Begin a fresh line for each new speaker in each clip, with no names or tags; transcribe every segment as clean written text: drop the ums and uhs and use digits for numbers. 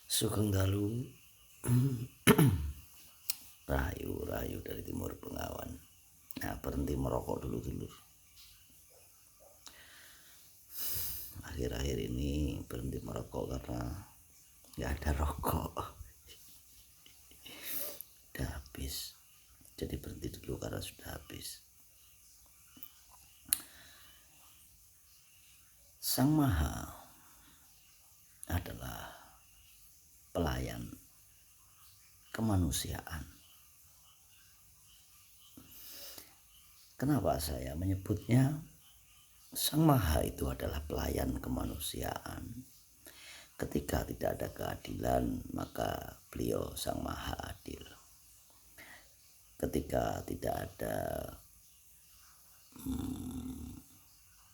Sugeng Dalu rayu dari Timur Bengawan. Nah, berhenti merokok dulu dulur. Akhir-akhir ini berhenti merokok karena nggak ada rokok, udah habis. Jadi berhenti dulu karena sudah habis. Sang Maha adalah pelayan kemanusiaan. Kenapa saya menyebutnya Sang Maha itu adalah pelayan kemanusiaan? Ketika tidak ada keadilan, maka beliau Sang Maha Adil. Ketika tidak ada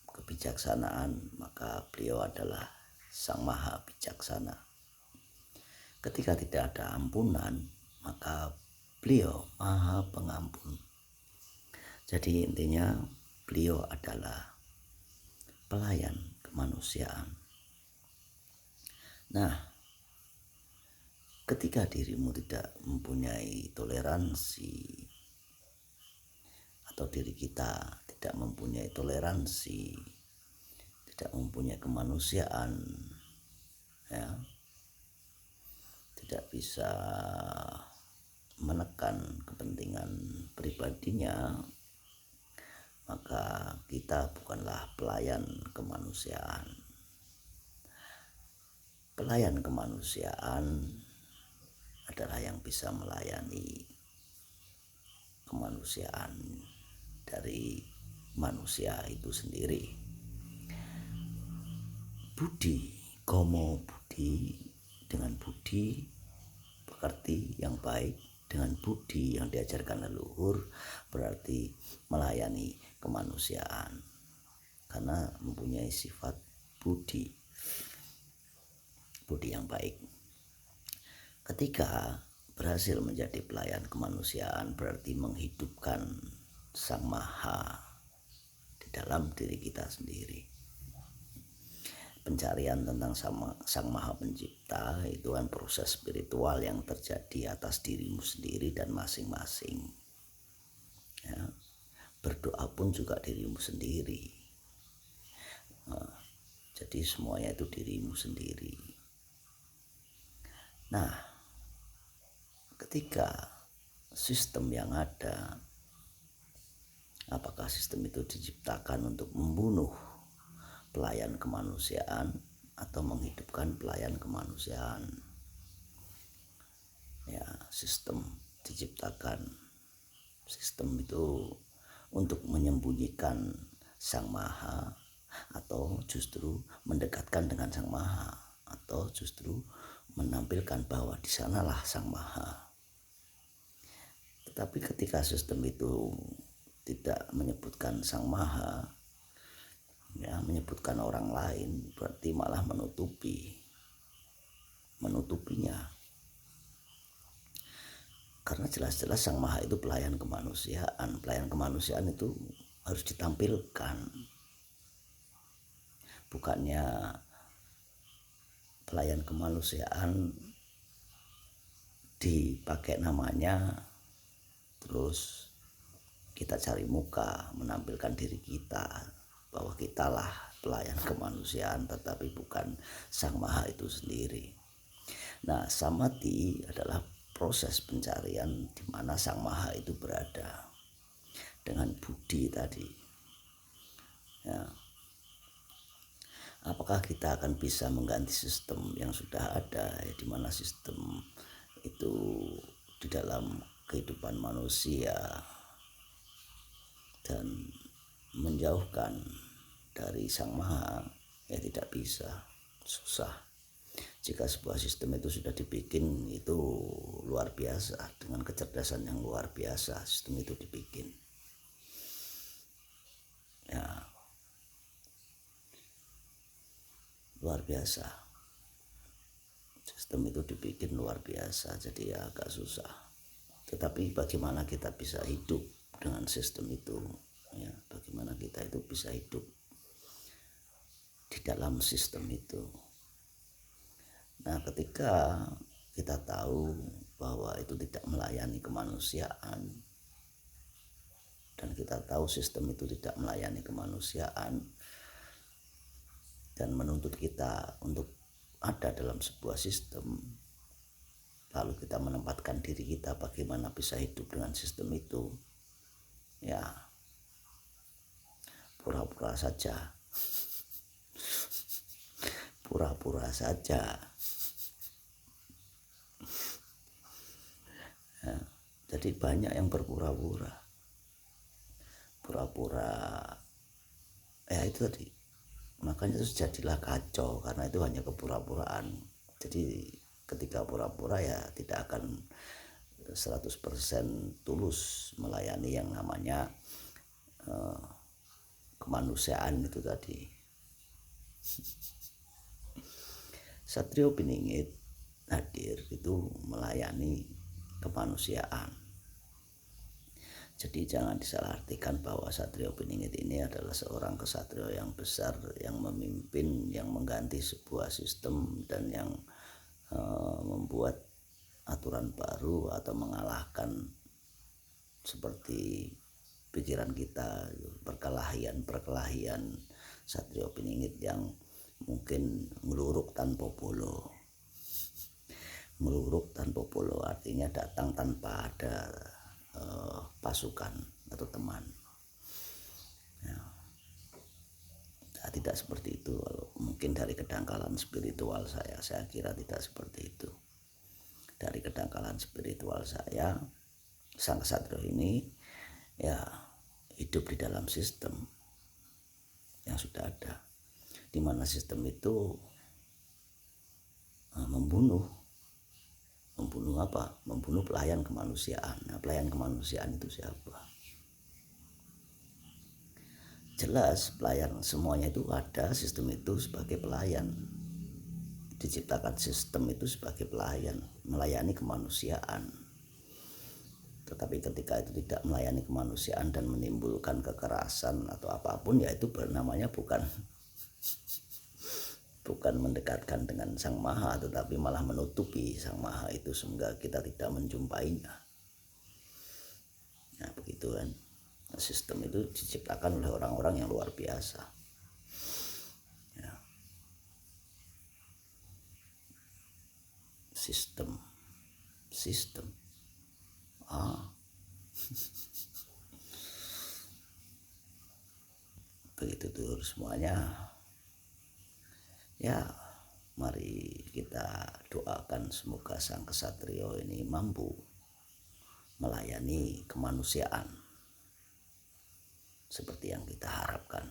kebijaksanaan, maka beliau adalah Sang Maha Bijaksana. Ketika tidak ada ampunan, maka beliau Maha Pengampun. Jadi intinya beliau adalah pelayan kemanusiaan. Nah, ketika dirimu tidak mempunyai toleransi, atau diri kita tidak mempunyai toleransi, tidak mempunyai kemanusiaan, ya, tidak bisa menekan kepentingan pribadinya, maka kita bukanlah pelayan kemanusiaan. Pelayan kemanusiaan adalah yang bisa melayani kemanusiaan dari manusia itu sendiri. Budi, Gomo Budi, dengan budi pekerti yang baik, dengan budi yang diajarkan leluhur, berarti melayani kemanusiaan karena mempunyai sifat budi yang baik. Ketika berhasil menjadi pelayan kemanusiaan, berarti menghidupkan Sang Maha di dalam diri kita sendiri. Pencarian tentang Sang Maha Pencipta itu kan proses spiritual yang terjadi atas dirimu sendiri dan masing-masing, ya. Berdoa pun juga dirimu sendiri. Jadi semuanya itu dirimu sendiri. Nah, ketika sistem yang ada, apakah sistem itu diciptakan untuk membunuh pelayan kemanusiaan atau menghidupkan pelayan kemanusiaan? Ya, sistem diciptakan, sistem itu untuk menyembunyikan Sang Maha, atau justru mendekatkan dengan Sang Maha, atau justru menampilkan bahwa di sanalah Sang Maha. Tetapi ketika sistem itu tidak menyebutkan Sang Maha, ya, menyebutkan orang lain, berarti malah menutupinya. Karena jelas-jelas Sang Maha itu pelayan kemanusiaan. Pelayan kemanusiaan itu harus ditampilkan. Bukannya pelayan kemanusiaan dipakai namanya, terus kita cari muka menampilkan diri kita bahwa kitalah pelayan kemanusiaan, tetapi bukan Sang Maha itu sendiri. Nah, samadhi adalah proses pencarian di mana Sang Maha itu berada dengan budi tadi, ya. Apakah kita akan bisa mengganti sistem yang sudah ada, ya, di mana sistem itu di dalam kehidupan manusia dan menjauhkan dari Sang Maha? Ya tidak bisa, susah. Jika sebuah sistem itu sudah dibikin, itu luar biasa, dengan kecerdasan yang luar biasa sistem itu dibikin, ya, luar biasa. Sistem itu dibikin luar biasa, jadi ya agak susah. Tetapi bagaimana kita bisa hidup dengan sistem itu, ya, bagaimana kita itu bisa hidup di dalam sistem itu. Nah, ketika kita tahu bahwa itu tidak melayani kemanusiaan, dan kita tahu sistem itu tidak melayani kemanusiaan dan menuntut kita untuk ada dalam sebuah sistem, lalu kita menempatkan diri kita bagaimana bisa hidup dengan sistem itu, ya pura-pura saja, pura-pura saja. Ya, jadi banyak yang berpura-pura, pura-pura, ya itu tadi, makanya itu jadilah kacau karena itu hanya kepura-puraan. Jadi ketika pura-pura ya tidak akan 100% tulus melayani yang namanya kemanusiaan itu tadi. Satrio Piningit hadir itu melayani kemanusiaan. Jadi jangan disalahartikan bahwa Satrio Piningit ini adalah seorang kesatrio yang besar, yang memimpin, yang mengganti sebuah sistem dan yang membuat aturan baru atau mengalahkan seperti pikiran kita perkelahian Satrio Piningit yang mungkin ngeluruk tanpa polo. Ngeluruk tanpa polo artinya datang tanpa ada pasukan atau teman. Ya. Nah, tidak seperti itu. Mungkin dari kedangkalan spiritual saya kira tidak seperti itu. Dari kedangkalan spiritual saya, sang kesatrio ini ya hidup di dalam sistem yang sudah ada, di mana sistem itu membunuh apa? Membunuh pelayan kemanusiaan. Nah, pelayan kemanusiaan itu siapa? Jelas pelayan, semuanya itu ada, sistem itu sebagai pelayan, diciptakan sistem itu sebagai pelayan, melayani kemanusiaan. Tetapi ketika itu tidak melayani kemanusiaan dan menimbulkan kekerasan atau apapun, ya itu namanya bukan mendekatkan dengan Sang Maha, tetapi malah menutupi Sang Maha itu sehingga kita tidak menjumpainya. Nah, begitu kan. Sistem itu diciptakan oleh orang-orang yang luar biasa. Ya. Sistem. Begitu tuh semuanya. Ya, mari kita doakan semoga sang kesatrio ini mampu melayani kemanusiaan seperti yang kita harapkan.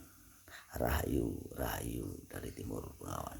Rahayu, rahayu dari Timur Bengawan.